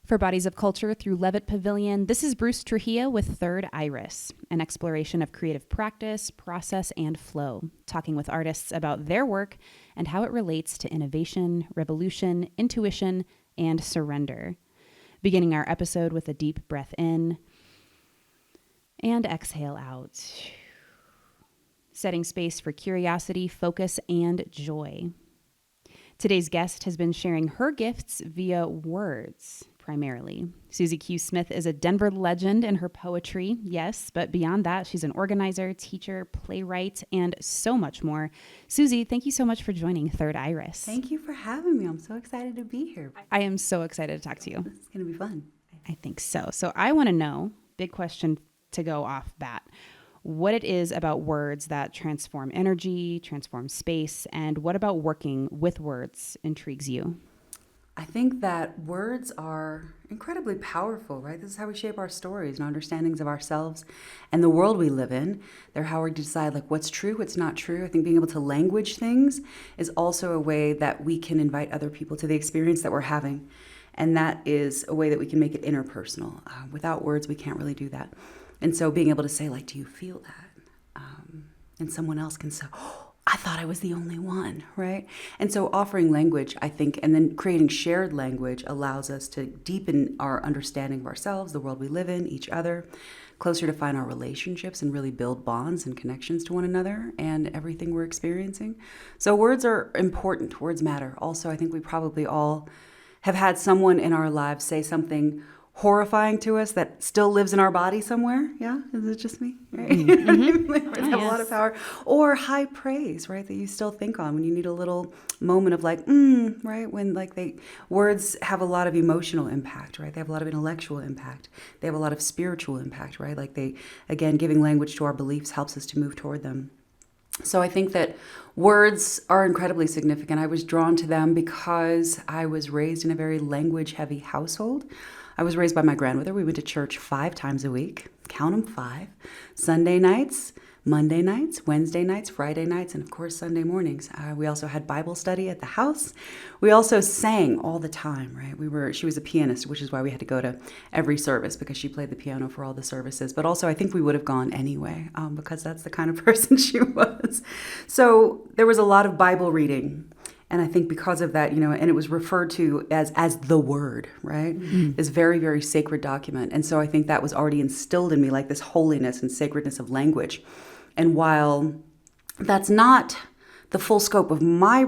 For Bodies of Culture through Levitt Pavilion, this is Bruce Trujillo with Third Iris, an exploration of creative practice, process, and flow, talking with artists about their work and how it relates to innovation, revolution, intuition, and surrender. Beginning our episode with a deep breath in and exhale out. Setting space for curiosity, focus, and joy. Today's guest has been sharing her gifts via words, primarily. Suzi Q Smith is a Denver legend in her poetry, yes, but beyond that, she's an organizer, teacher, playwright, and so much more. Suzi, thank you so much for joining Third Iris. Thank you for having me. I'm so excited to be here. I am so excited to talk to you. This is going to be fun. I think so. So I want to know, big question to go off bat, what it is about words that transform energy, transform space, and what about working with words intrigues you? I think that words are incredibly powerful, right? This is how we shape our stories and understandings of ourselves and the world we live in. They're how we decide like what's true, what's not true. I think being able to language things is also a way that we can invite other people to the experience that we're having. And that is a way that we can make it interpersonal. Without words, we can't really do that. And so being able to say, like, do you feel that? And someone else can say, oh, I thought I was the only one, right? And so offering language, I think, and then creating shared language allows us to deepen our understanding of ourselves, the world we live in, each other, closer to find our relationships and really build bonds and connections to one another and everything we're experiencing. So words are important. Words matter. Also, I think we probably all have had someone in our lives say something horrifying to us that still lives in our body somewhere. Yeah? Is it just me? Right? Mm-hmm. Words have a lot of power. Or high praise, right? That you still think on when you need a little moment of like, right? When like words have a lot of emotional impact, right? They have a lot of intellectual impact. They have a lot of spiritual impact, right? Like again, giving language to our beliefs helps us to move toward them. So I think that words are incredibly significant. I was drawn to them because I was raised in a very language-heavy household. I was raised by my grandmother. We went to church 5 times a week. Count them 5. Sunday nights, Monday nights, Wednesday nights, Friday nights, and of course Sunday mornings. We also had Bible study at the house. We also sang all the time, right? She was a pianist, which is why we had to go to every service because she played the piano for all the services. But also I think we would have gone anyway because that's the kind of person she was. So there was a lot of Bible reading. And I think because of that, and it was referred to as the Word, right? Mm-hmm. This very, very sacred document. And so I think that was already instilled in me, like this holiness and sacredness of language. And while that's not the full scope of my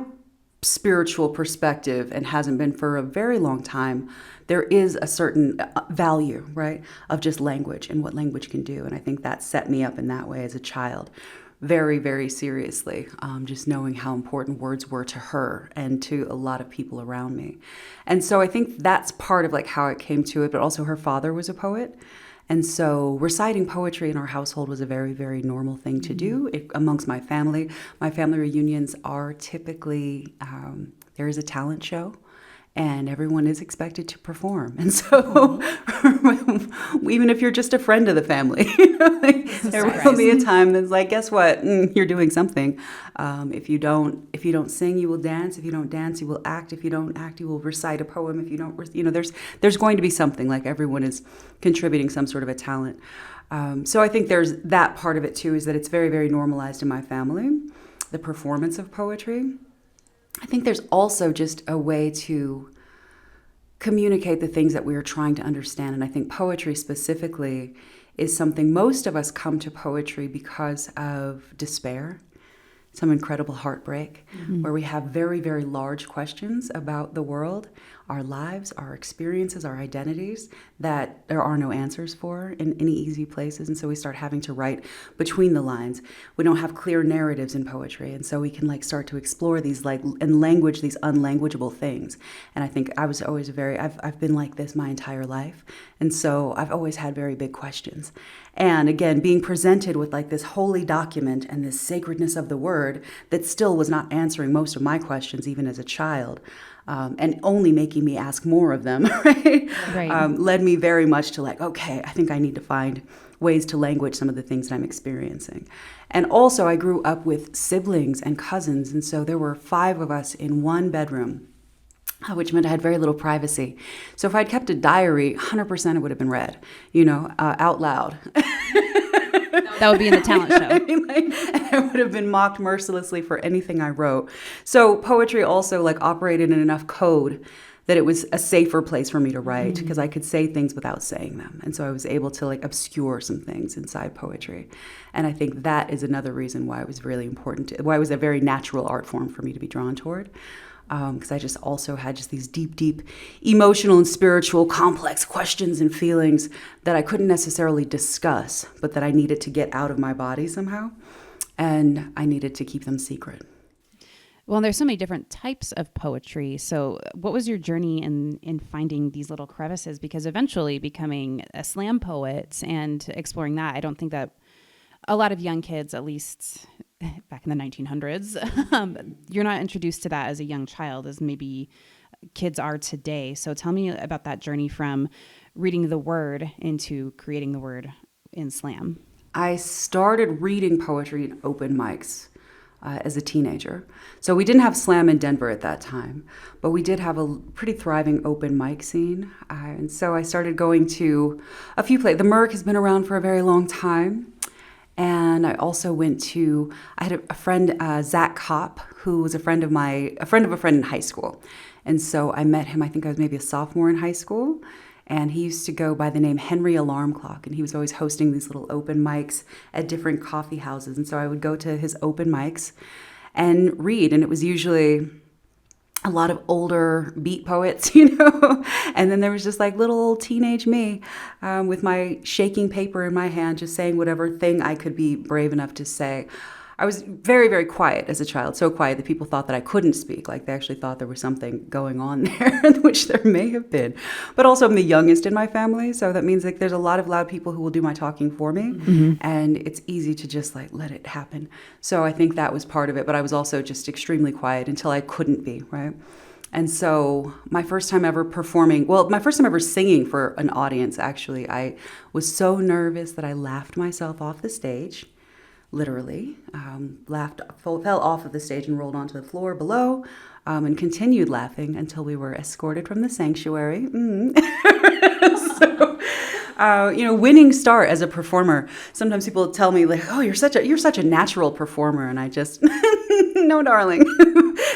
spiritual perspective and hasn't been for a very long time, there is a certain value, right, of just language and what language can do. And I think that set me up in that way as a child. Very, very seriously, just knowing how important words were to her and to a lot of people around me. And so I think that's part of like how it came to it, but also her father was a poet. And so reciting poetry in our household was a very, very normal thing to do amongst my family. My family reunions are typically, there is a talent show. And everyone is expected to perform. And so even if you're just a friend of the family, there will be a time that's like, guess what? You're doing something. If you don't sing, you will dance. If you don't dance, you will act. If you don't act, you will recite a poem. If you don't, there's going to be something, like everyone is contributing some sort of a talent. So I think there's that part of it too, is that it's very, very normalized in my family, the performance of poetry. I think there's also just a way to communicate the things that we are trying to understand. And I think poetry specifically is something most of us come to poetry because of despair, some incredible heartbreak, where we have very, very large questions about the world, our lives, our experiences, our identities that there are no answers for in any easy places. And so we start having to write between the lines. We don't have clear narratives in poetry. And so we can start to explore these and language these unlanguageable things. And I think I was always I've been like this my entire life. And so I've always had very big questions. And again, being presented with this holy document and this sacredness of the word that still was not answering most of my questions, even as a child, and only making me ask more of them, right. Led me very much to okay, I think I need to find ways to language some of the things that I'm experiencing. And also I grew up with siblings and cousins. And so there were 5 of us in one bedroom. which meant I had very little privacy. So if I'd kept a diary, 100% it would have been read, out loud. That would be in the talent show. I mean, and I would have been mocked mercilessly for anything I wrote. So poetry also operated in enough code that it was a safer place for me to write because I could say things without saying them. And so I was able to obscure some things inside poetry. And I think that is another reason why it was really important, why it was a very natural art form for me to be drawn toward. Because I just also had these deep emotional and spiritual complex questions and feelings that I couldn't necessarily discuss, but that I needed to get out of my body somehow. And I needed to keep them secret. Well, there's so many different types of poetry. So what was your journey in finding these little crevices? Because eventually becoming a slam poet and exploring that, I don't think that a lot of young kids, at least back in the 1900s, you're not introduced to that as a young child as maybe kids are today. So tell me about that journey from reading the word into creating the word in slam. I started reading poetry in open mics as a teenager. So we didn't have slam in Denver at that time, but we did have a pretty thriving open mic scene. And so I started going to a few places. The Merc has been around for a very long time. And I also I had a friend, Zach Kopp, who was a friend of a friend in high school. And so I met him, I think I was maybe a sophomore in high school. And he used to go by the name Henry Alarm Clock. And he was always hosting these little open mics at different coffee houses. And so I would go to his open mics and read. And it was usually a lot of older beat poets, and then there was just little old teenage me with my shaking paper in my hand, just saying whatever thing I could be brave enough to say. I was very, very quiet as a child, so quiet that people thought that I couldn't speak. They actually thought there was something going on there, which there may have been. But also I'm the youngest in my family, so that means there's a lot of loud people who will do my talking for me, and it's easy to just let it happen. So I think that was part of it, but I was also just extremely quiet until I couldn't be, right? And so my first time ever singing for an audience, actually, I was so nervous that I laughed myself off the stage. Literally, fell off of the stage and rolled onto the floor below, and continued laughing until we were escorted from the sanctuary. So, winning start as a performer. Sometimes people tell me oh, you're such a natural performer, and I just no, darling.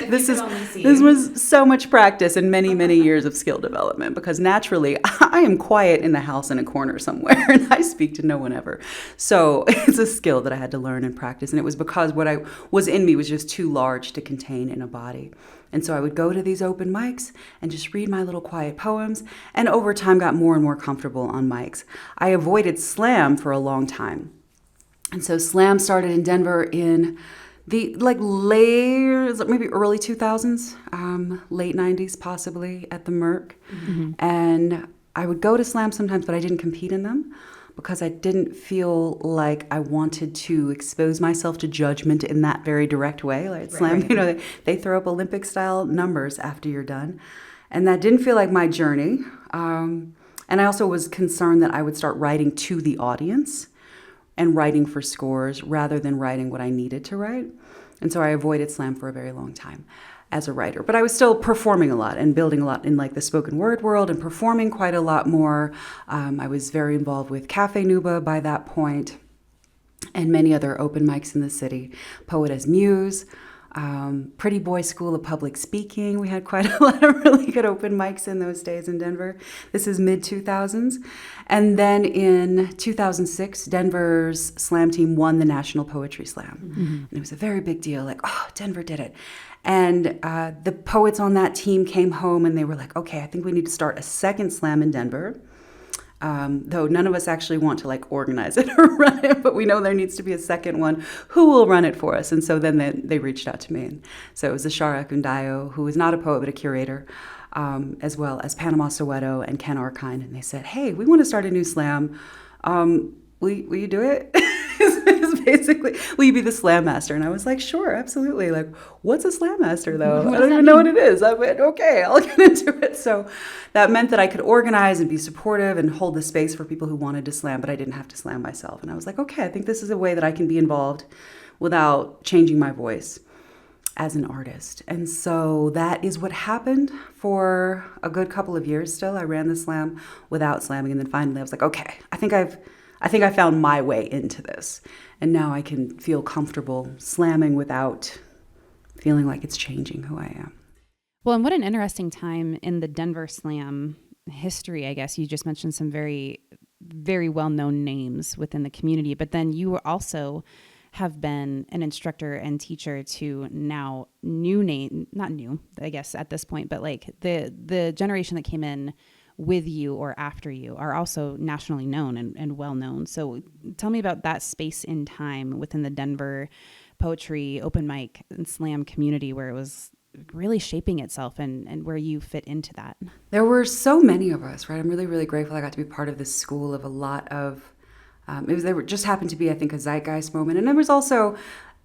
This was so much practice and many, many years of skill development, because naturally I am quiet in the house in a corner somewhere and I speak to no one ever. So it's a skill that I had to learn and practice. And it was because what I was in me was just too large to contain in a body. And so I would go to these open mics and just read my little quiet poems, and over time got more and more comfortable on mics. I avoided slam for a long time. And so slam started in Denver in the maybe early 2000s, late 90s possibly, at the Merc. Mm-hmm. And I would go to slam sometimes, but I didn't compete in them because I didn't feel like I wanted to expose myself to judgment in that very direct way. Slam, right. They throw up Olympic style numbers after you're done. And that didn't feel like my journey. And I also was concerned that I would start writing to the audience and writing for scores rather than writing what I needed to write. And so I avoided slam for a very long time as a writer. But I was still performing a lot and building a lot in the spoken word world and performing quite a lot more. I was very involved with Cafe Nuba by that point and many other open mics in the city. Poet as Muse, Pretty Boy School of Public Speaking. We had quite a lot of really good open mics in those days in Denver. This is mid-2000s. And then in 2006, Denver's slam team won the National Poetry Slam. Mm-hmm. And it was a very big deal, Denver did it. And the poets on that team came home and they were like, okay, I think we need to start a second slam in Denver. Though none of us actually want to organize it or run it, but we know there needs to be a second one. Who will run it for us? And so then they reached out to me. And so it was Ashara Akundayo, who is not a poet but a curator, as well as Panama Soweto and Ken Arkine. And they said, hey, we want to start a new slam. Will you do it? It's basically, will you be the slam master? And I was like, sure, absolutely. What's a slam master, though? I don't even know what it is. I went, okay, I'll get into it. So that meant that I could organize and be supportive and hold the space for people who wanted to slam, but I didn't have to slam myself. And I was like, okay, I think this is a way that I can be involved without changing my voice. as an artist. And so that is what happened for a good couple of years still. I ran the slam without slamming. And then finally I was like, okay, I think I found my way into this. And now I can feel comfortable slamming without feeling like it's changing who I am. Well, and what an interesting time in the Denver Slam history, I guess. You just mentioned some very, very well-known names within the community, but then you also have been an instructor and teacher to now not new, I guess at this point, but like the generation that came in with you or after you are also nationally known and well known. So tell me about that space in time within the Denver poetry, open mic, and slam community where it was really shaping itself and where you fit into that. There were so many of us, right? I'm really, really grateful I got to be part of this school of a lot of, just happened to be, I think, a zeitgeist moment. And there was also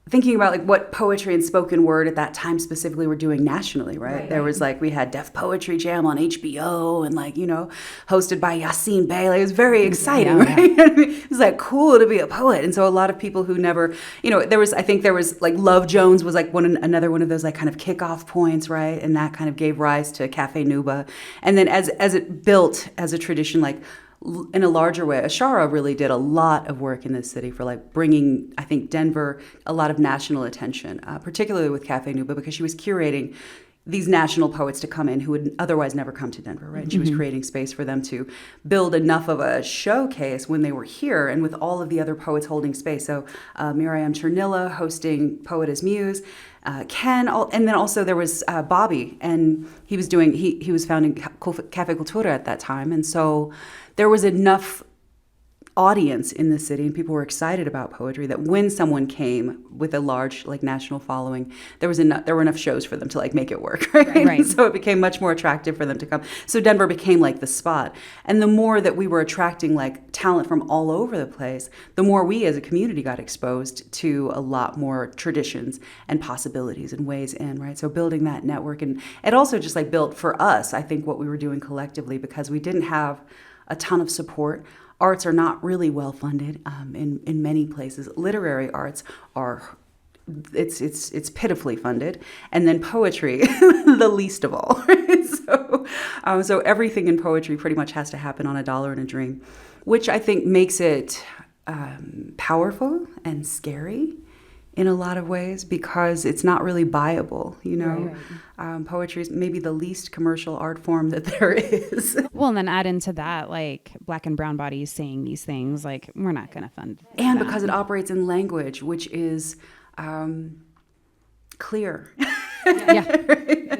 thinking about like what poetry and spoken word at that time specifically were doing nationally, right? There was like, we had Def Poetry Jam on HBO and like, hosted by Yassine Bey. Like, it was very exciting, right? It was like cool to be a poet. And so a lot of people who never, there was like Love Jones was like another one of those like kind of kickoff points, right? And that kind of gave rise to Cafe Nuba. And then as it built as a tradition, like in a larger way, Ashara really did a lot of work in this city for like bringing, I think, Denver a lot of national attention, particularly with Cafe Nuba, because she was curating these national poets to come in who would otherwise never come to Denver, right? And she was creating space for them to build enough of a showcase when they were here and with all of the other poets holding space. So Miriam Chernilla hosting Poet as Muse, Ken, and then also there was Bobby, and he was founding Cafe Cultura at that time. And so there was enough audience in the city and people were excited about poetry that when someone came with a large like national following, there were enough shows for them to like make it work, right? So it became much more attractive for them to come. So Denver became like the spot. And the more that we were attracting like talent from all over the place, the more we as a community got exposed to a lot more traditions and possibilities and ways in, right? So building that network, and it also just like built for us, I think, what we were doing collectively, because we didn't have a ton of support. Arts are not really well funded in many places. Literary arts are, it's pitifully funded, and then poetry, the least of all. Right? So everything in poetry pretty much has to happen on a dollar and a dream, which I think makes it powerful and scary in a lot of ways, because it's not really buyable, Right. Poetry is maybe the least commercial art form that there is. Well, and then add into that, like black and brown bodies saying these things, like we're not going to fund and that. Because it operates in language, which is clear. Yeah.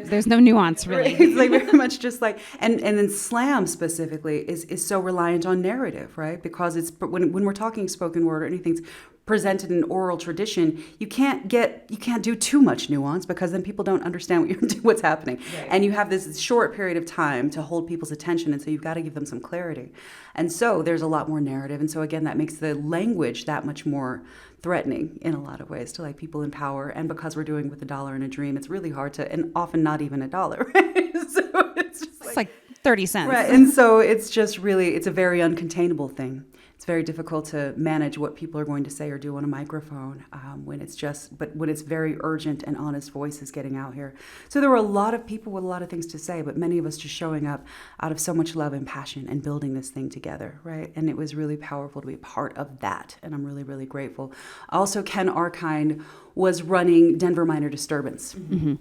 There's no nuance, really. Right. It's like very much just like, and then slam specifically is so reliant on narrative, right? Because it's when we're talking spoken word or anything's presented in oral tradition, you can't do too much nuance, because then people don't understand what's happening. Right. And you have this short period of time to hold people's attention, and so you've got to give them some clarity. And so there's a lot more narrative, and so again, that makes the language that much more threatening in a lot of ways to like people in power. And because we're doing with a dollar and a dream, it's really hard to, and often not even a dollar. Right? So it's just like 30 cents. Right. And so it's just really, it's a very uncontainable thing. It's very difficult to manage what people are going to say or do on a microphone when it's very urgent and honest voices getting out here. So there were a lot of people with a lot of things to say, but many of us just showing up out of so much love and passion and building this thing together, right? And it was really powerful to be a part of that, and I'm really, really grateful. Also, Ken Arkind was running Denver Minor Disturbance. Mm-hmm.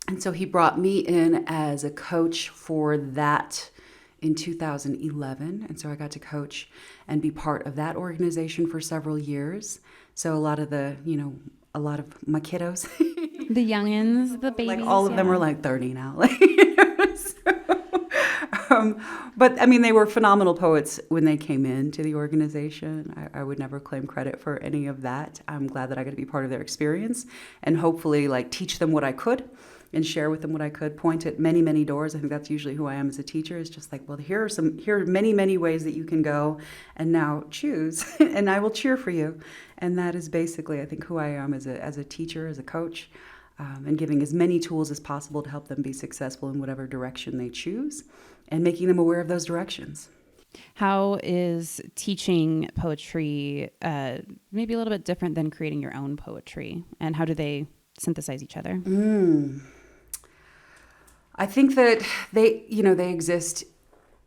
And so he brought me in as a coach for that in 2011. And so I got to coach and be part of that organization for several years. So a lot of my kiddos. The youngins, the babies. Like all of them are like 30 now. But I mean, they were phenomenal poets when they came into the organization. I would never claim credit for any of that. I'm glad that I got to be part of their experience and hopefully like teach them what I could and share with them what I could, point at many, many doors. I think that's usually who I am as a teacher, is just like, well, here are many, many ways that you can go, and now choose, and I will cheer for you. And that is basically, I think, who I am as a teacher, as a coach, and giving as many tools as possible to help them be successful in whatever direction they choose, and making them aware of those directions. How is teaching poetry maybe a little bit different than creating your own poetry, and how do they synthesize each other? I think that they exist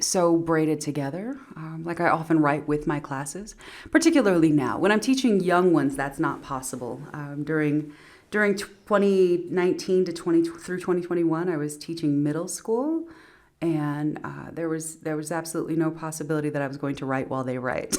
so braided together. Like I often write with my classes, particularly now. When I'm teaching young ones, that's not possible. During 2019 to through 2021, I was teaching middle school, and there was absolutely no possibility that I was going to write while they write.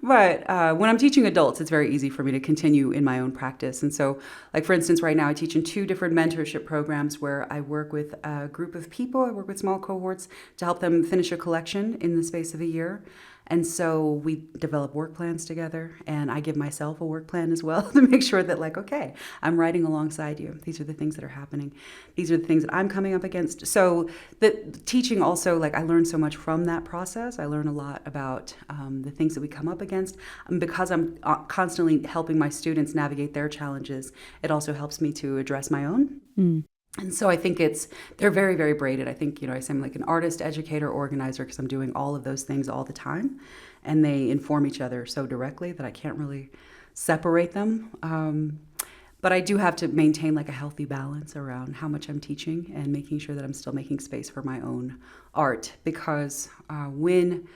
But when I'm teaching adults, it's very easy for me to continue in my own practice. And so, like for instance, right now I teach in 2 different mentorship programs where I work with a group of people. I work with small cohorts to help them finish a collection in the space of a year. And so we develop work plans together, and I give myself a work plan as well to make sure that, like, okay, I'm writing alongside you. These are the things that are happening. These are the things that I'm coming up against. So the teaching also, like, I learn so much from that process. I learn a lot about the things that we come up against. Because I'm constantly helping my students navigate their challenges, it also helps me to address my own. And so I think they're very, very braided. I think, I say I'm like an artist, educator, organizer, because I'm doing all of those things all the time. And they inform each other so directly that I can't really separate them. But I do have to maintain like a healthy balance around how much I'm teaching and making sure that I'm still making space for my own art. Because when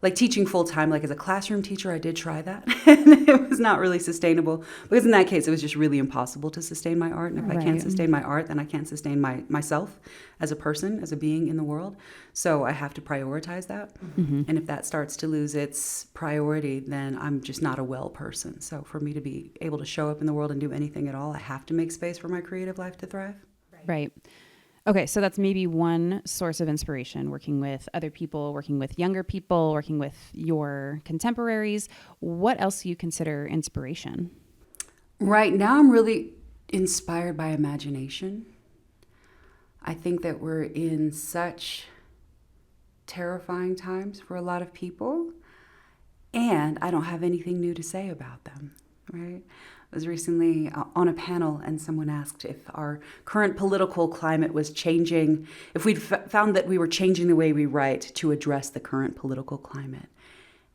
like teaching full time, like as a classroom teacher, I did try that. And it was not really sustainable, because in that case, it was just really impossible to sustain my art. And if I can't sustain my art, then I can't sustain myself as a person, as a being in the world. So I have to prioritize that. And if that starts to lose its priority, then I'm just not a well person. So for me to be able to show up in the world and do anything at all, I have to make space for my creative life to thrive. Right. Okay, so that's maybe one source of inspiration, working with other people, working with younger people, working with your contemporaries. What else do you consider inspiration? Right now, I'm really inspired by imagination. I think that we're in such terrifying times for a lot of people, and I don't have anything new to say about them, right? I was recently on a panel, and someone asked if our current political climate was changing, if we'd found that we were changing the way we write to address the current political climate.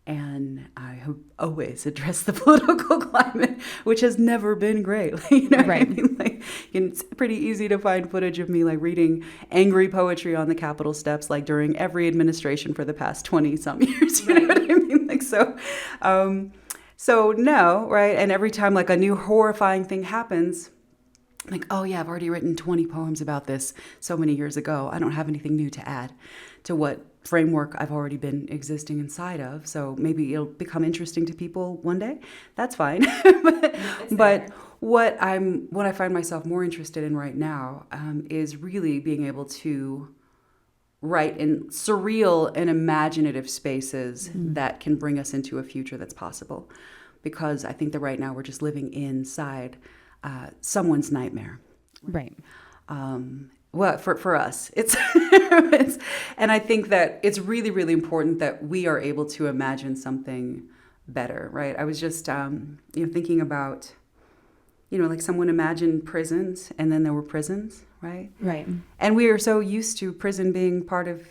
And I have always addressed the political climate, which has never been great. Right. I mean? Like, it's pretty easy to find footage of me like reading angry poetry on the Capitol steps, like during every administration for the past 20 some years. You know what I mean? Like, so no, right? And every time like a new horrifying thing happens, like, oh yeah, I've already written 20 poems about this so many years ago. I don't have anything new to add to what framework I've already been existing inside of. So maybe it'll become interesting to people one day. That's fine. but what I find myself more interested in right now is really being able to write in surreal and imaginative spaces that can bring us into a future that's possible. Because I think that right now we're just living inside someone's nightmare. Right. Well, for us, it's and I think that it's really, really important that we are able to imagine something better, right? I was just thinking about, like someone imagined prisons, and then there were prisons, right? Right. And we are so used to prison being part of,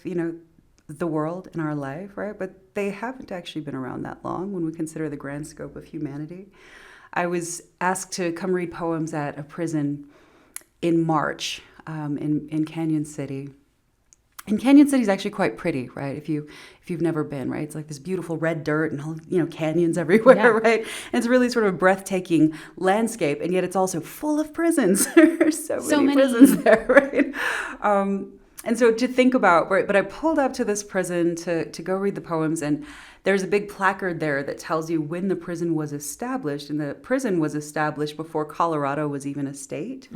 the world in our life, right? But they haven't actually been around that long when we consider the grand scope of humanity. I was asked to come read poems at a prison in March in Canyon City. And Canyon City is actually quite pretty, right? If you've never been, right? It's like this beautiful red dirt and all, canyons everywhere, right? And it's really sort of a breathtaking landscape, and yet it's also full of prisons. There's so many prisons there, right? And so to think about, right, but I pulled up to this prison to go read the poems, and there's a big placard there that tells you when the prison was established, and the prison was established before Colorado was even a state.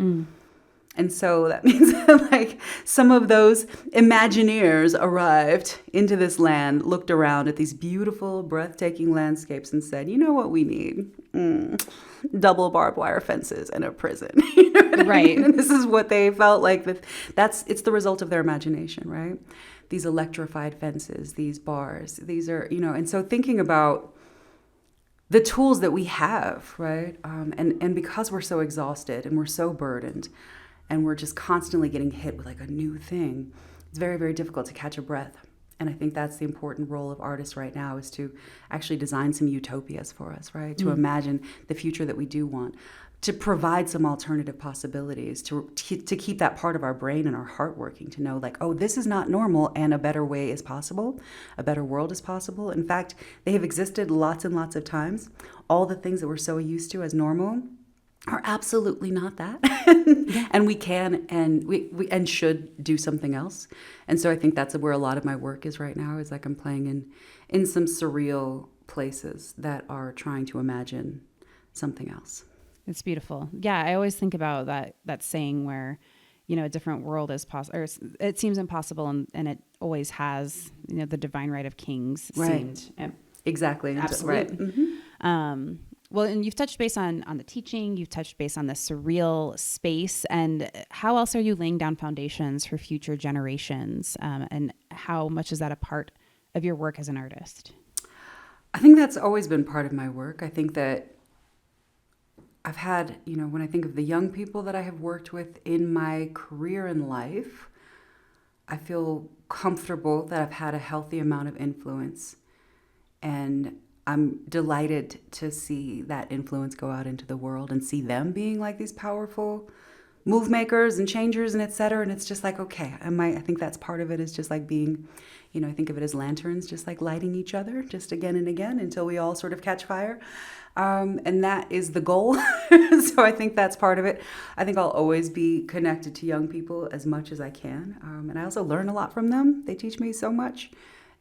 And so that means like some of those Imagineers arrived into this land, looked around at these beautiful, breathtaking landscapes and said, you know what we need? Double barbed wire fences and a prison. Right. And this is what they felt like. It's the result of their imagination, right? These electrified fences, these bars, these are, and so thinking about the tools that we have, right? And because we're so exhausted and we're so burdened, and we're just constantly getting hit with like a new thing, it's very, very difficult to catch a breath And I think that's the important role of artists right now, is to actually design some utopias for us, right? To imagine the future that we do want, to provide some alternative possibilities, to keep that part of our brain and our heart working, to know like, oh, this is not normal and a better way is possible, a better world is possible. In fact, they have existed lots and lots of times. All the things that we're so used to as normal are absolutely not that. And we can and we and should do something else. And so I think that's where a lot of my work is right now, is like I'm playing in some surreal places that are trying to imagine something else. It's beautiful. Yeah, I always think about that saying where, a different world is possible, or it seems impossible, and it always has. The divine right of kings seemed exactly absolute. Right. Mm-hmm. Well, and you've touched base on the teaching, you've touched base on the surreal space, and how else are you laying down foundations for future generations? And how much is that a part of your work as an artist? I think that's always been part of my work. I think that I've had, when I think of the young people that I have worked with in my career in life, I feel comfortable that I've had a healthy amount of influence. And I'm delighted to see that influence go out into the world and see them being like these powerful move makers and changers and et cetera. And it's just like, okay, I think that's part of it, is just like being, I think of it as lanterns, just like lighting each other just again and again until we all sort of catch fire. And that is the goal. So I think that's part of it. I think I'll always be connected to young people as much as I can. And I also learn a lot from them. They teach me so much.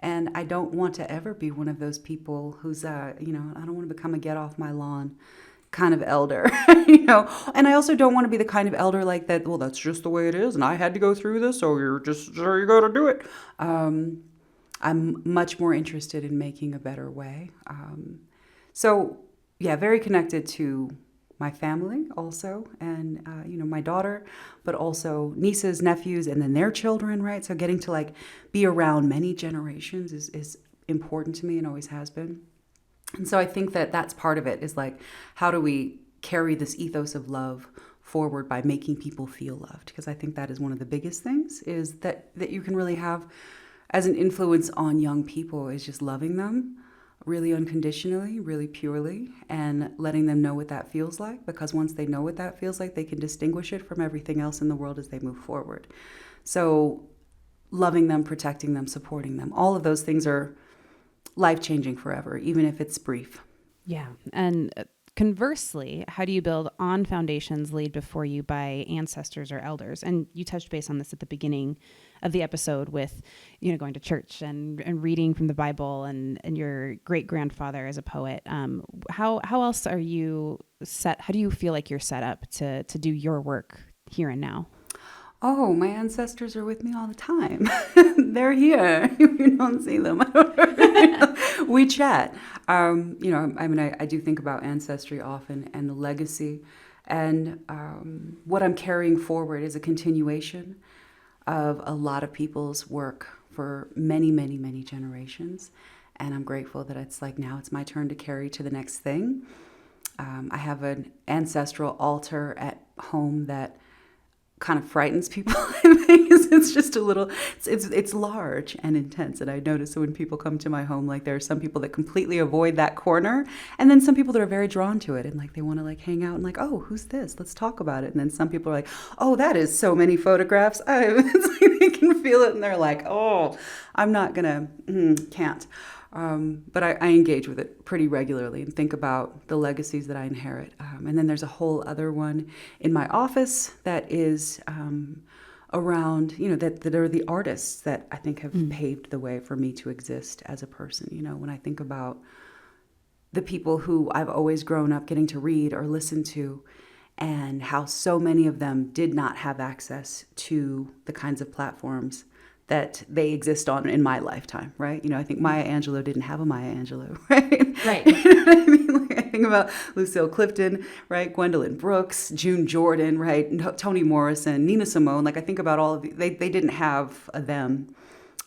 And I don't want to ever be one of those people who's, I don't want to become a get off my lawn kind of elder, And I also don't want to be the kind of elder like that, well, that's just the way it is, and I had to go through this, so you got to do it. I'm much more interested in making a better way. So, yeah, very connected to my family also, and, my daughter, but also nieces, nephews, and then their children, right? So getting to like be around many generations is important to me and always has been. And so I think that that's part of it, is like, how do we carry this ethos of love forward by making people feel loved? Because I think that is one of the biggest things, is that you can really have as an influence on young people, is just loving them really unconditionally, really purely, and letting them know what that feels like. Because once they know what that feels like, they can distinguish it from everything else in the world as they move forward. So loving them, protecting them, supporting them, all of those things are life-changing forever, even if it's brief. Yeah. And conversely, how do you build on foundations laid before you by ancestors or elders? And you touched base on this at the beginning of the episode with, going to church and reading from the Bible and your great-grandfather as a poet. How else are you set? How do you feel like you're set up to do your work here and now? Oh, my ancestors are with me all the time. They're here. You don't see them. We chat. I do think about ancestry often and the legacy. And what I'm carrying forward is a continuation of a lot of people's work for many, many, many generations. And I'm grateful that it's like, now it's my turn to carry to the next thing. I have an ancestral altar at home that kind of frightens people. It's just a little, it's large and intense. And I notice when people come to my home, like there are some people that completely avoid that corner, and then some people that are very drawn to it and like they want to like hang out and like, oh, who's this? Let's talk about it. And then some people are like, oh, that is so many photographs. It's like they can feel it and they're like, oh, I'm not gonna, can't. But I engage with it pretty regularly and think about the legacies that I inherit. And then there's a whole other one in my office that is around, that are the artists that I think have paved the way for me to exist as a person. When I think about the people who I've always grown up getting to read or listen to, and how so many of them did not have access to the kinds of platforms that they exist on in my lifetime, right? I think Maya Angelou didn't have a Maya Angelou, right? Right. I mean, I think about Lucille Clifton, right? Gwendolyn Brooks, June Jordan, right? Toni Morrison, Nina Simone. Like I think about all of they didn't have them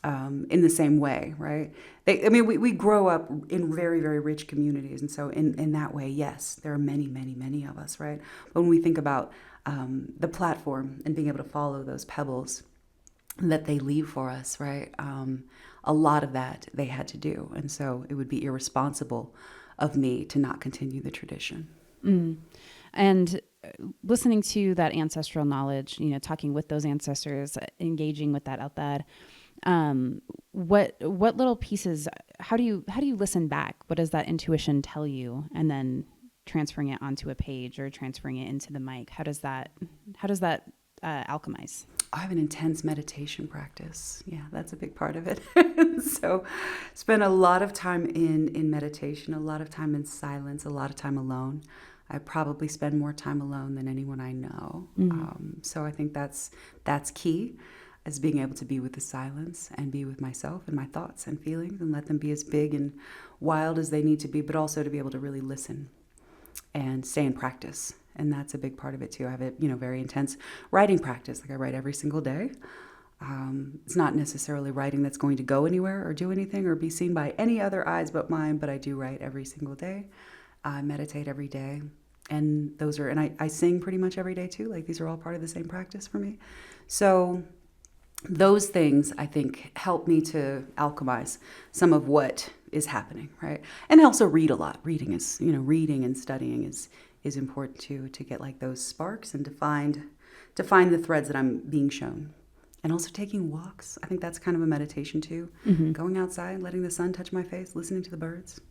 in the same way, right? We grow up in very, very rich communities. And so in that way, yes, there are many, many, many of us, right? But when we think about the platform and being able to follow those pebbles, that they leave for us, right? A lot of that they had to do. And so it would be irresponsible of me to not continue the tradition. And listening to that ancestral knowledge, talking with those ancestors, engaging with that outside, what little pieces, how do you listen back? What does that intuition tell you? And then transferring it onto a page or transferring it into the mic, how does that alchemize? I have an intense meditation practice. Yeah, that's a big part of it. So spend a lot of time in meditation, a lot of time in silence, a lot of time alone. I probably spend more time alone than anyone I know. So I think that's key, is being able to be with the silence and be with myself and my thoughts and feelings and let them be as big and wild as they need to be, but also to be able to really listen and stay in practice. And that's a big part of it too. I have a very intense writing practice. Like I write every single day. It's not necessarily writing that's going to go anywhere or do anything or be seen by any other eyes but mine, but I do write every single day. I meditate every day. And I sing pretty much every day too. Like these are all part of the same practice for me. So those things I think help me to alchemize some of what is happening, right? And I also read a lot. Reading and studying is important too, to get like those sparks and to find the threads that I'm being shown. And also taking walks. I think that's kind of a meditation too. Going outside, letting the sun touch my face, listening to the birds.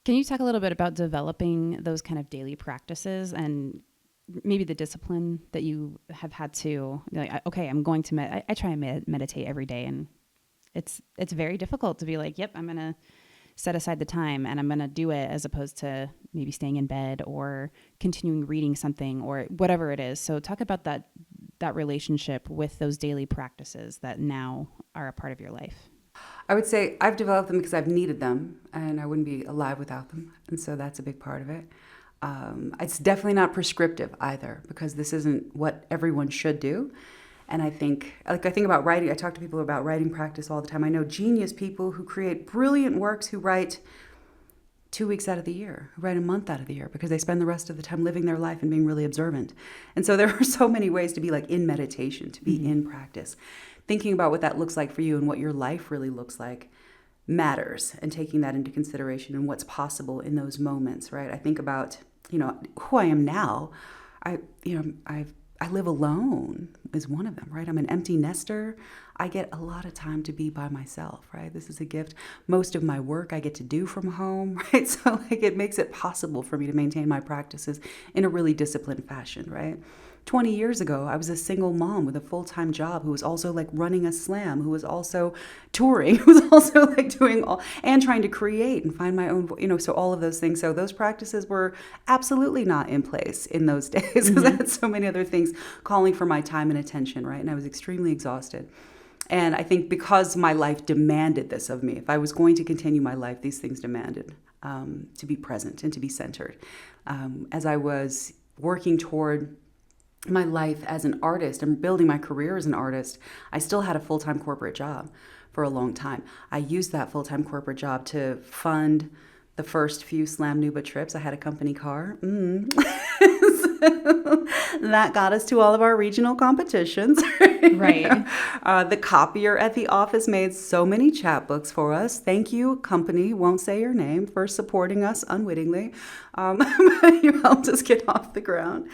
Can you talk a little bit about developing those kind of daily practices and maybe the discipline that you have had to, like, okay, I'm going to, I try and meditate every day, and it's very difficult to be like, yep, I'm going to set aside the time and I'm going to do it, as opposed to maybe staying in bed or continuing reading something or whatever it is. So talk about that relationship with those daily practices that now are a part of your life. I would say I've developed them because I've needed them, and I wouldn't be alive without them. And so that's a big part of it. It's definitely not prescriptive either, because this isn't what everyone should do. And I think about writing. I talk to people about writing practice all the time. I know genius people who create brilliant works who write 2 weeks out of the year, who write a month out of the year, because they spend the rest of the time living their life and being really observant. And so there are so many ways to be like in meditation, to be in practice. Thinking about what that looks like for you and what your life really looks like matters, and taking that into consideration and what's possible in those moments, right? I think about, who I am now. I live alone is one of them, right? I'm an empty nester. I get a lot of time to be by myself, right? This is a gift. Most of my work I get to do from home, right? So it makes it possible for me to maintain my practices in a really disciplined fashion, right? 20 years ago, I was a single mom with a full-time job who was also like running a slam, who was also touring, who was also like doing all, and trying to create and find my own, so all of those things. So those practices were absolutely not in place in those days, because I had so many other things calling for my time and attention, right? And I was extremely exhausted. And I think because my life demanded this of me, if I was going to continue my life, these things demanded to be present and to be centered. As I was working toward my life as an artist and building my career as an artist, I still had a full-time corporate job for a long time. I used that full-time corporate job to fund the first few Slam Nuba trips. I had a company car. That got us to all of our regional competitions. Right. The copier at the office made so many chapbooks for us. Thank you, company, won't say your name, for supporting us unwittingly. You helped us get off the ground.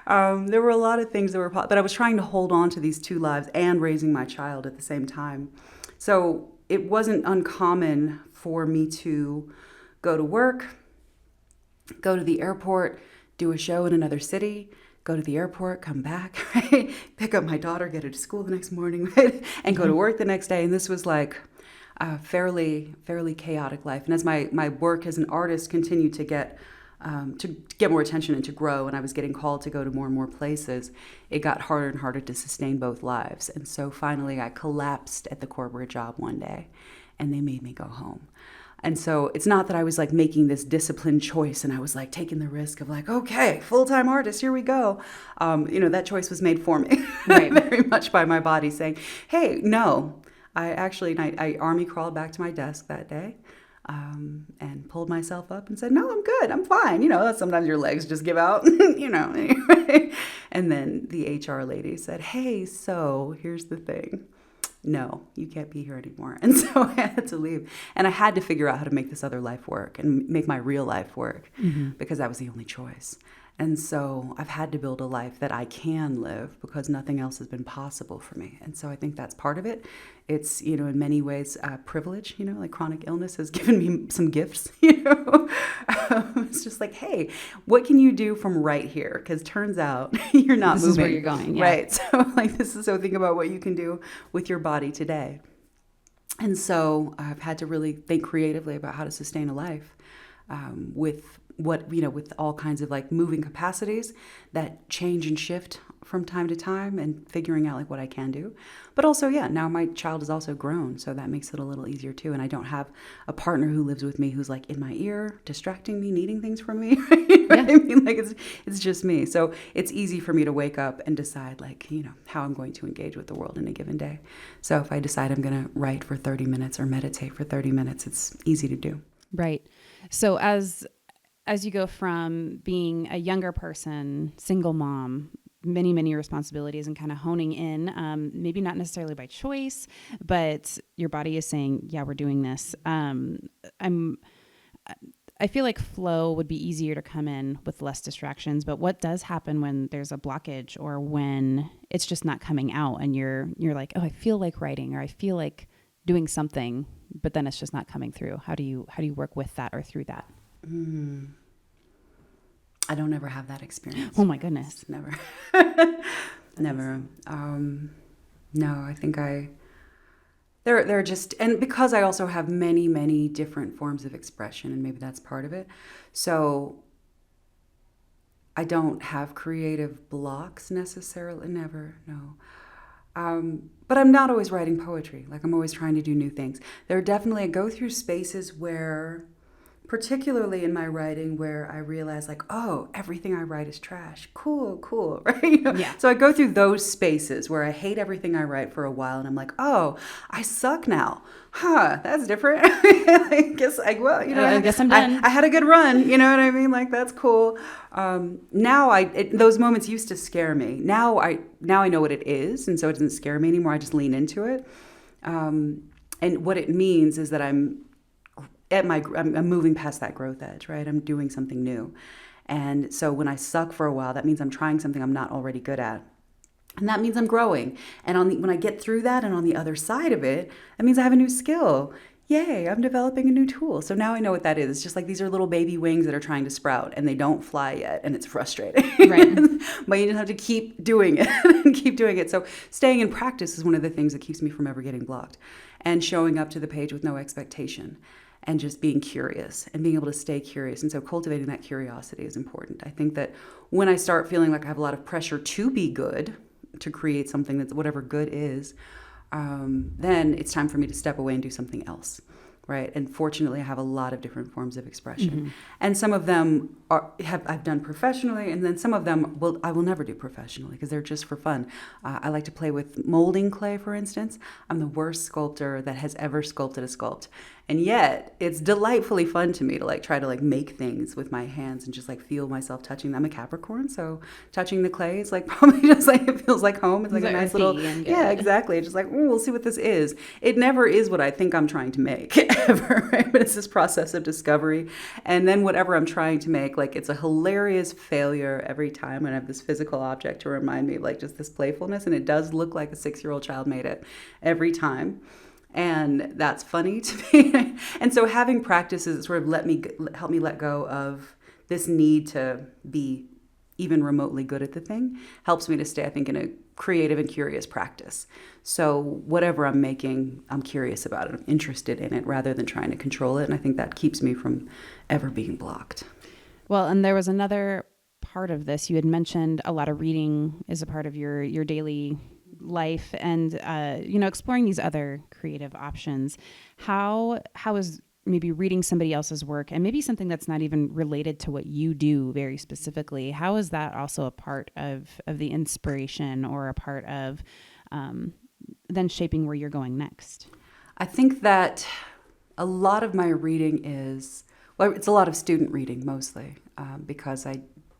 There were a lot of things that were, but I was trying to hold on to these two lives and raising my child at the same time. So it wasn't uncommon for me to go to work, go to the airport, do a show in another city, go to the airport, come back, right? Pick up my daughter, get her to school the next morning, right? And go to work the next day. And this was like a fairly chaotic life. And as my work as an artist continued to get more attention and to grow, and I was getting called to go to more and more places, it got harder and harder to sustain both lives. And so finally I collapsed at the corporate job one day, and they made me go home. And so it's not that I was like making this disciplined choice and I was like taking the risk of like, okay, full-time artist, here we go. That choice was made for me, right. Very much by my body saying, hey, no. I army crawled back to my desk that day. and pulled myself up and said, no, I'm good. I'm fine. Sometimes your legs just give out, anyway. And then the HR lady said, hey, so here's the thing. No, you can't be here anymore. And so I had to leave. And I had to figure out how to make this other life work and make my real life work because that was the only choice. And so I've had to build a life that I can live because nothing else has been possible for me. And so I think that's part of it. It's, in many ways, privilege, like chronic illness has given me some gifts, It's just like, hey, what can you do from right here? Because turns out you're not moving. This is where you're going, yeah. Right. So think about what you can do with your body today. And so I've had to really think creatively about how to sustain a life with all kinds of like moving capacities that change and shift from time to time and figuring out like what I can do. But also, now my child is also grown, so that makes it a little easier too. And I don't have a partner who lives with me who's like in my ear, distracting me, needing things from me. What I mean? Like it's just me. So it's easy for me to wake up and decide like, how I'm going to engage with the world in a given day. So if I decide I'm going to write for 30 minutes or meditate for 30 minutes, it's easy to do. Right. So as you go from being a younger person, single mom, many, many responsibilities and kind of honing in, maybe not necessarily by choice, but your body is saying, yeah, we're doing this. I feel like flow would be easier to come in with less distractions, but what does happen when there's a blockage or when it's just not coming out and you're like, oh, I feel like writing or I feel like doing something, but then it's just not coming through. How do you work with that or through that? I don't ever have that experience. Oh my goodness. Never. Never. No, I think they're just, and because I also have many, many different forms of expression, and maybe that's part of it. So I don't have creative blocks necessarily. Never. No. But I'm not always writing poetry. Like I'm always trying to do new things. I go through spaces where, particularly in my writing, where I realize like, oh, everything I write is trash. Cool, right? Yeah. So I go through those spaces where I hate everything I write for a while, and I'm like, oh, I suck now. That's different. I guess I'm done. I had a good run. You know what I mean? Like that's cool. Now those moments used to scare me. Now I know what it is, and so it doesn't scare me anymore. I just lean into it. And what it means is that I'm moving past that growth edge, right? I'm doing something new. And so when I suck for a while, that means I'm trying something I'm not already good at. And that means I'm growing. And when I get through that and on the other side of it, that means I have a new skill. Yay, I'm developing a new tool. So now I know what that is. It's just like these are little baby wings that are trying to sprout and they don't fly yet. And it's frustrating. Right. But you just have to keep doing it and keep doing it. So staying in practice is one of the things that keeps me from ever getting blocked. And showing up to the page with no expectation. And just being curious and being able to stay curious. And so cultivating that curiosity is important. I think that when I start feeling like I have a lot of pressure to be good, to create something that's whatever good is, then it's time for me to step away and do something else, right? And fortunately, I have a lot of different forms of expression. Mm-hmm. And some of them I've done professionally, and then some of them I will never do professionally because they're just for fun. I like to play with molding clay, for instance. I'm the worst sculptor that has ever sculpted a sculpt. And yet, it's delightfully fun to me to try to make things with my hands and just feel myself touching them. I'm a Capricorn, so touching the clay is probably just it feels like home. It's like a nice little, yeah, exactly. Just we'll see what this is. It never is what I think I'm trying to make ever, right? But it's this process of discovery. And then whatever I'm trying to make, it's a hilarious failure every time. And I have this physical object to remind me of just this playfulness. And it does look like a 6-year-old child made it every time. And that's funny to me. And so having practices sort of help me let go of this need to be even remotely good at the thing helps me to stay, I think, in a creative and curious practice. So whatever I'm making, I'm curious about it. I'm interested in it rather than trying to control it. And I think that keeps me from ever being blocked. Well, and there was another part of this. You had mentioned a lot of reading is a part of your daily life and, exploring these other creative options. How is maybe reading somebody else's work and maybe something that's not even related to what you do very specifically, how is that also a part of the inspiration or a part of then shaping where you're going next? I think that a lot of my reading is, well, it's a lot of student reading mostly, because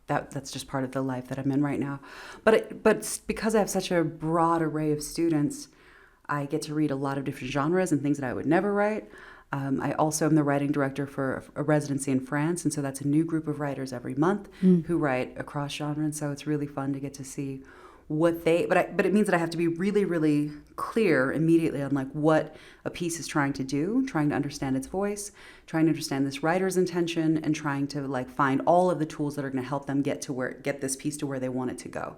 that's just part of the life that I'm in right now. But because I have such a broad array of students, I get to read a lot of different genres and things that I would never write. I also am the writing director for a residency in France, and so that's a new group of writers every month who write across genre, and so it's really fun to get to see what they, but it means that I have to be really, really clear immediately on like what a piece is trying to do, trying to understand its voice, trying to understand this writer's intention, and trying to like find all of the tools that are going to help them get this piece to where they want it to go.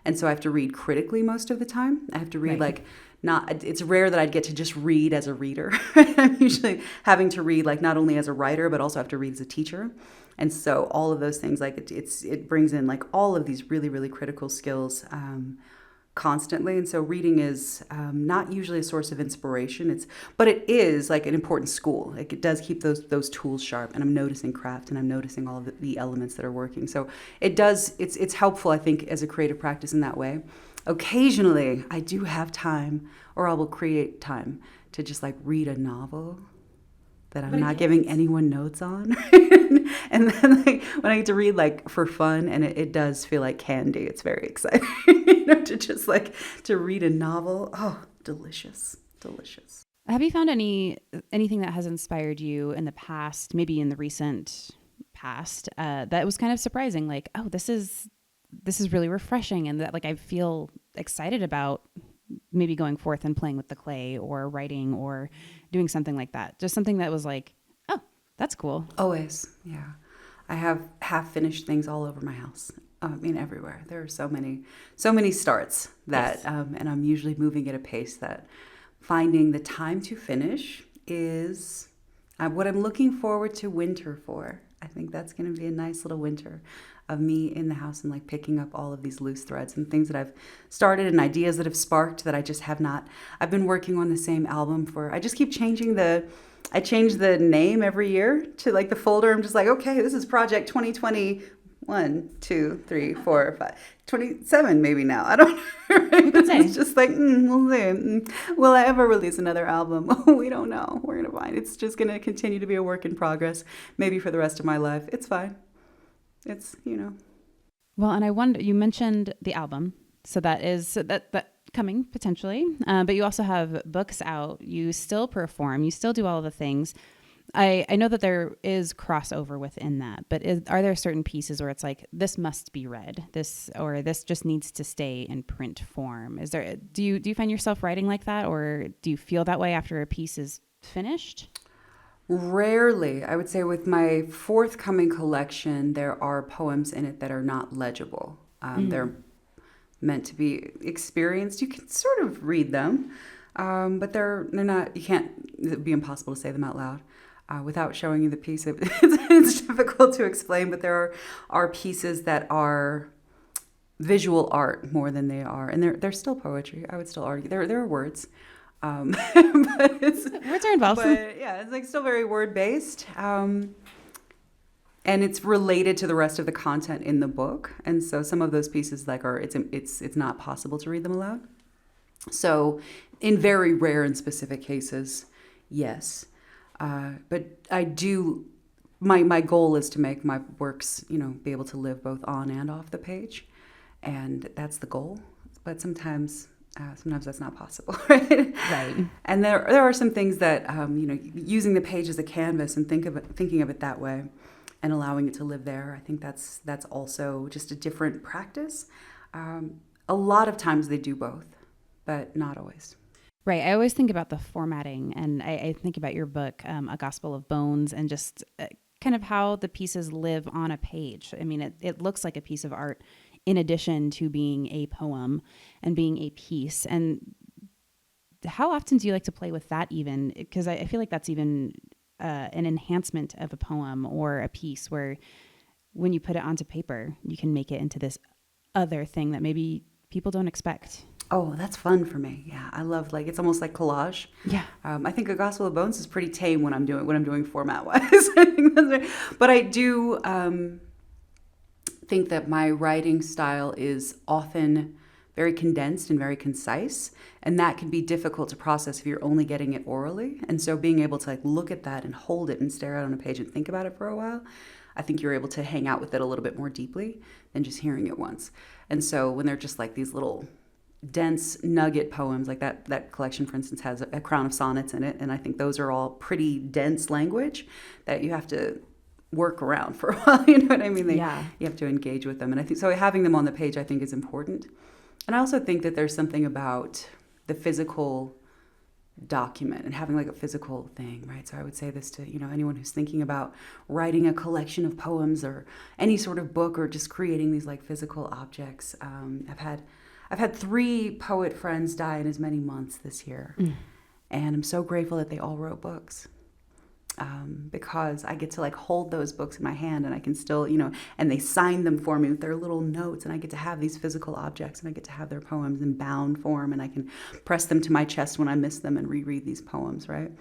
And so I have to read critically most of the time. I have to read it's rare that I'd get to just read as a reader. I'm usually having to read like not only as a writer, but also have to read as a teacher. And so all of those things, like it brings in like all of these really, really critical skills constantly. And so reading is not usually a source of inspiration. But it is like an important school. Like it does keep those tools sharp. And I'm noticing craft, and I'm noticing all of the elements that are working. So it's helpful, I think, as a creative practice in that way. Occasionally, I do have time, or I will create time to just like read a novel that I'm not giving anyone notes on. And then like, when I get to read like for fun, and it does feel like candy, it's very exciting, to just like to read a novel. Oh, delicious. Have you found anything that has inspired you in the past, maybe in the recent past, that was kind of surprising? Like, oh, this is really refreshing, and that like I feel excited about maybe going forth and playing with the clay or writing or doing something like that. Just something that was like, oh, that's cool. Always. Yeah. I have half-finished things all over my house. Everywhere. There are so many starts that, yes. And I'm usually moving at a pace that finding the time to finish is what I'm looking forward to winter for. I think that's going to be a nice little winter of me in the house and like picking up all of these loose threads and things that I've started and ideas that have sparked that I just have not. I've been working on the same album I just keep changing I change the name every year to like the folder. I'm just like, okay, this is project 2020. 1, 2, 3, 4, 5, 27 maybe now. I don't know. It's just like, we'll see. Will I ever release another album? We don't know. We're going to find. It's just going to continue to be a work in progress, maybe for the rest of my life. It's fine. It's, Well, and I wonder, you mentioned the album. So that is that coming potentially. But you also have books out. You still perform. You still do all the things. I know that there is crossover within that, but are there certain pieces where it's like, this must be read, this just needs to stay in print form? Do you find yourself writing like that, or do you feel that way after a piece is finished? Rarely. I would say with my forthcoming collection, there are poems in it that are not legible. They're meant to be experienced. You can sort of read them, but they're not, it'd be impossible to say them out loud. Without showing you the piece, it's difficult to explain, but there are pieces that are visual art more than they are, and they're still poetry. I would still argue there are words, but words are involved. But yeah, it's like still very word based, and it's related to the rest of the content in the book, and so some of those pieces it's not possible to read them aloud. So, in very rare and specific cases, yes. But I do, my goal is to make my works, be able to live both on and off the page. And that's the goal. But sometimes that's not possible, right? Right. And there are some things that, using the page as a canvas and thinking of it that way and allowing it to live there, I think that's also just a different practice. A lot of times they do both, but not always. Right. I always think about the formatting, and I think about your book, A Gospel of Bones, and just kind of how the pieces live on a page. I mean, it looks like a piece of art in addition to being a poem and being a piece. And how often do you like to play with that even? Because I feel like that's even an enhancement of a poem or a piece where when you put it onto paper, you can make it into this other thing that maybe people don't expect. Oh, that's fun for me. Yeah, I love it's almost like collage. Yeah, I think A Gospel of Bones is pretty tame when I'm doing format wise. But I do think that my writing style is often very condensed and very concise. And that can be difficult to process if you're only getting it orally. And so being able to like look at that and hold it and stare out on a page and think about it for a while, I think you're able to hang out with it a little bit more deeply than just hearing it once. And so when they're just like these little dense nugget poems, like that collection, for instance, has a crown of sonnets in it. And I think those are all pretty dense language that you have to work around for a while. You know what I mean? You have to engage with them. And I think so having them on the page, I think, is important. And I also think that there's something about the physical document and having like a physical thing, right? So I would say this to, anyone who's thinking about writing a collection of poems or any sort of book or just creating these like physical objects. I've had 3 poet friends die in as many months this year. And I'm so grateful that they all wrote books. Because I get to like hold those books in my hand and I can still, and they sign them for me with their little notes, and I get to have these physical objects and I get to have their poems in bound form, and I can press them to my chest when I miss them and reread these poems, right?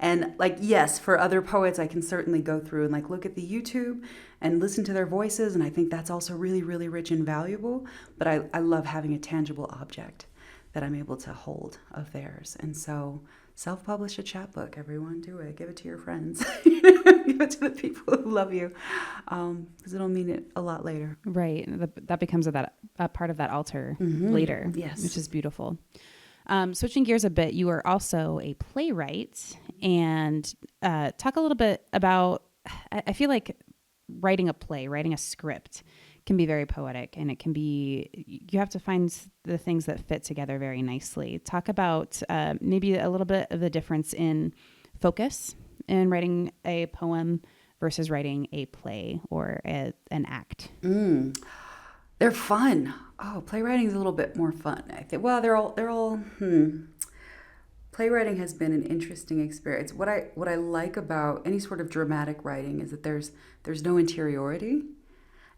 And like, yes, for other poets, I can certainly go through and like look at the YouTube and listen to their voices, and I think that's also really, really rich and valuable. But I love having a tangible object that I'm able to hold of theirs. And so self-publish a chapbook, everyone. Do it. Give it to your friends. Give it to the people who love you, because it'll mean it a lot later. Right. That becomes a part of that altar later, yes, which is beautiful. Switching gears a bit, you are also a playwright, and talk a little bit about, I feel like writing a script can be very poetic, and it can be, you have to find the things that fit together very nicely. Talk about maybe a little bit of the difference in focus in writing a poem versus writing a play or an act. They're fun. Oh, playwriting is a little bit more fun, I think. Well, they're all. Playwriting has been an interesting experience. What I like about any sort of dramatic writing is that there's no interiority.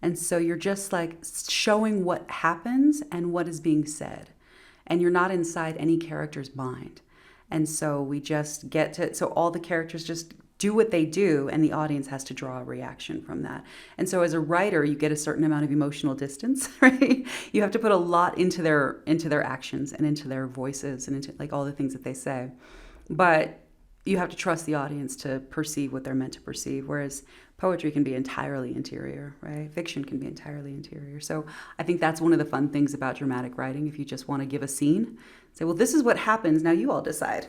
And so you're just like showing what happens and what is being said. And you're not inside any character's mind. And so we just so all the characters just do what they do, and the audience has to draw a reaction from that. And so as a writer, you get a certain amount of emotional distance, right? You have to put a lot into their actions and into their voices and into like all the things that they say. But you have to trust the audience to perceive what they're meant to perceive, whereas poetry can be entirely interior, right? Fiction can be entirely interior. So I think that's one of the fun things about dramatic writing. If you just want to give a scene, say, well, this is what happens. Now you all decide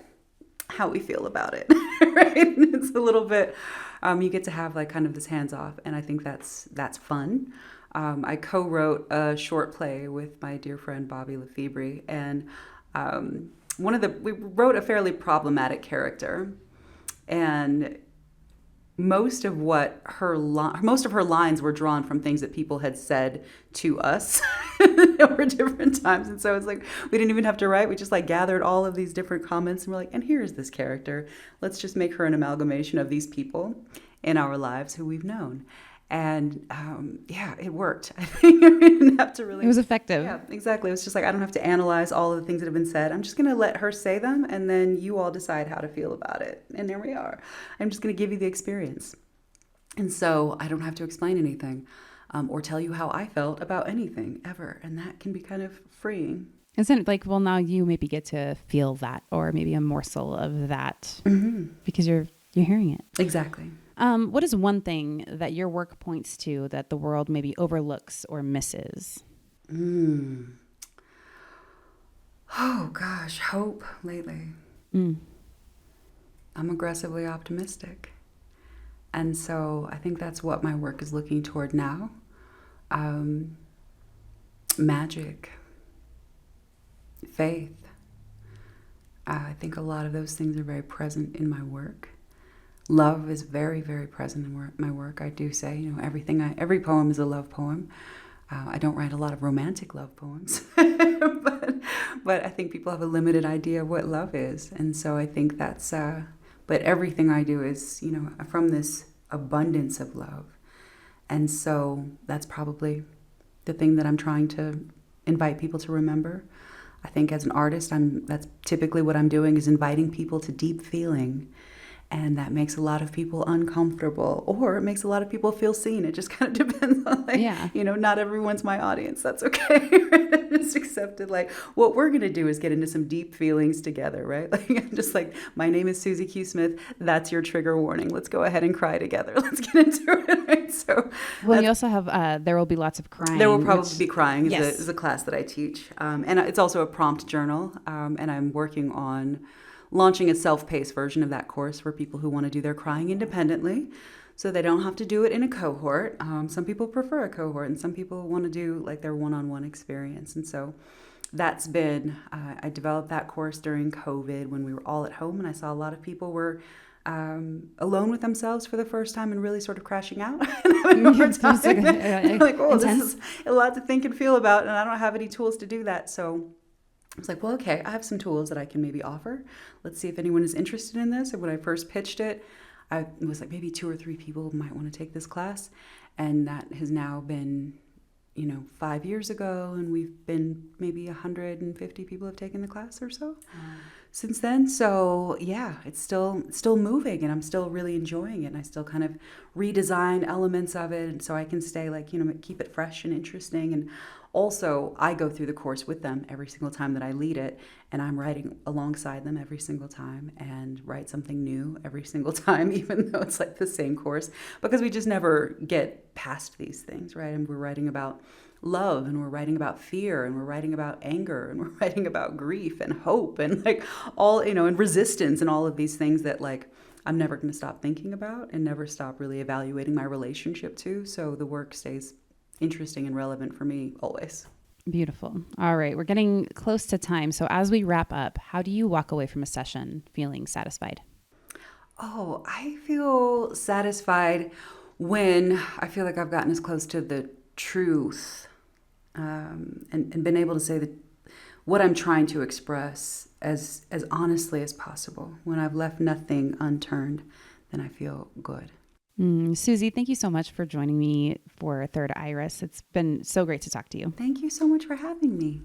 how we feel about it, right? It's a little bit, you get to have like kind of this hands off, and I think that's fun. I co-wrote a short play with my dear friend Bobby Lefebvre, and we wrote a fairly problematic character, and most of her lines were drawn from things that people had said to us over different times. And so it's like, we didn't even have to write. We just like gathered all of these different comments and we're like, and here's this character. Let's just make her an amalgamation of these people in our lives who we've known. And it worked. I think we didn't have to really. It was effective. Yeah, exactly. It was just like, I don't have to analyze all of the things that have been said. I'm just going to let her say them, and then you all decide how to feel about it. And there we are. I'm just going to give you the experience. And so I don't have to explain anything or tell you how I felt about anything ever. And that can be kind of freeing. Isn't it like, well, now you maybe get to feel that, or maybe a morsel of that because you're hearing it. Exactly. What is one thing that your work points to that the world maybe overlooks or misses? Oh, gosh, hope lately. I'm aggressively optimistic. And so I think that's what my work is looking toward now. Magic, faith. I think a lot of those things are very present in my work. Love is very, very present in my work. I do say, every poem is a love poem. I don't write a lot of romantic love poems, but I think people have a limited idea of what love is. And so I think that's, but everything I do is, from this abundance of love. And so that's probably the thing that I'm trying to invite people to remember. I think as an artist, that's typically what I'm doing, is inviting people to deep feeling And that makes a lot of people uncomfortable, or it makes a lot of people feel seen. It just kind of depends on, not everyone's my audience. That's okay. Right? Just accept it. Like, what we're going to do is get into some deep feelings together, right? Like, I'm just like, my name is Suzi Q Smith. That's your trigger warning. Let's go ahead and cry together. Let's get into it. Right? So, well, you also have, there will be lots of crying. There will probably be crying is a class that I teach. And it's also a prompt journal. And I'm working on launching a self-paced version of that course for people who want to do their crying independently, so they don't have to do it in a cohort. Some people prefer a cohort, and some people want to do like their one-on-one experience. And so that's been, I developed that course during COVID when we were all at home, and I saw a lot of people were alone with themselves for the first time and really sort of crashing out and having a hard time. Like, oh, this is a lot to think and feel about, and I don't have any tools to do that. So I was like, well, okay, I have some tools that I can maybe offer. Let's see if anyone is interested in this. And when I first pitched it, I was like, maybe 2 or 3 people might want to take this class. And that has now been, 5 years ago. And we've been maybe 150 people have taken the class or so since then. So yeah, it's still moving, and I'm still really enjoying it. And I still kind of redesign elements of it. And so I can stay keep it fresh and interesting. And also, I go through the course with them every single time that I lead it, and I'm writing alongside them every single time and write something new every single time, even though it's like the same course, because we just never get past these things, right? And we're writing about love, and we're writing about fear, and we're writing about anger, and we're writing about grief and hope, and like all, and resistance, and all of these things that like I'm never going to stop thinking about and never stop really evaluating my relationship to. So the work stays interesting and relevant for me always. Beautiful. All right. We're getting close to time. So as we wrap up, how do you walk away from a session feeling satisfied? Oh, I feel satisfied when I feel like I've gotten as close to the truth and been able to say that what I'm trying to express as honestly as possible. When I've left nothing unturned, then I feel good. Suzi, thank you so much for joining me for Third Iris. It's been so great to talk to you. Thank you so much for having me.